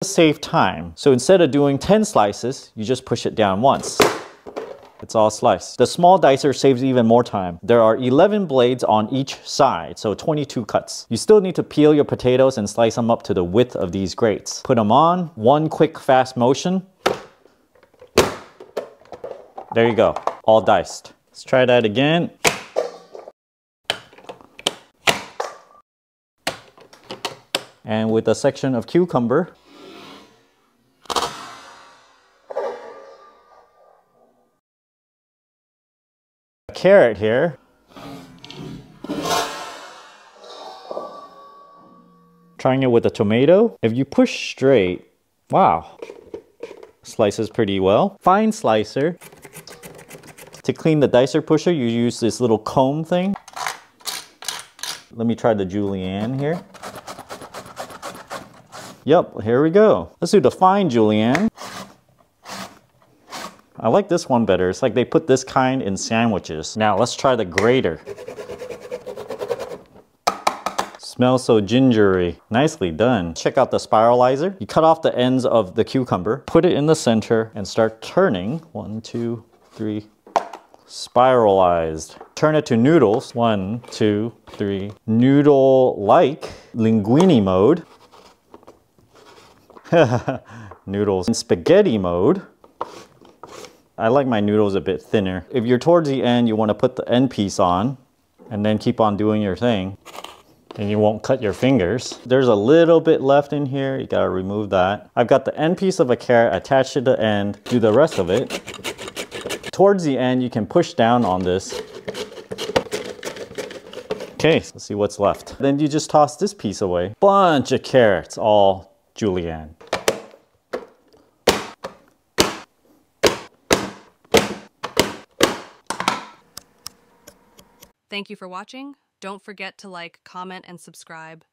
Save time. So instead of doing 10 slices, you just push it down once. It's all sliced. The small dicer saves even more time. There are 11 blades on each side, so 22 cuts. You still need to peel your potatoes and slice them up to the width of these grates. Put them on, one quick fast motion. There you go, all diced. Let's try that again. And with a section of cucumber. A carrot here. Trying it with a tomato. If you push straight, wow, slices pretty well. Fine slicer. To clean the dicer pusher, you use this little comb thing. Let me try the julienne here. Yep, here we go. Let's do the fine julienne. I like this one better. It's like they put this kind in sandwiches. Now let's try the grater. Smells so gingery. Nicely done. Check out the spiralizer. You cut off the ends of the cucumber, put it in the center, and start turning. 1, 2, 3. Spiralized. Turn it to noodles. 1, 2, 3. Noodle-like. Linguine mode. Noodles in spaghetti mode. I like my noodles a bit thinner. If you're towards the end, you want to put the end piece on and then keep on doing your thing. And you won't cut your fingers. There's a little bit left in here. You gotta remove that. I've got the end piece of a carrot attached to the end. Do the rest of it. Towards the end, you can push down on this. Okay, let's see what's left. Then you just toss this piece away. Bunch of carrots, all julienne. Thank you for watching. Don't forget to like, comment, and subscribe.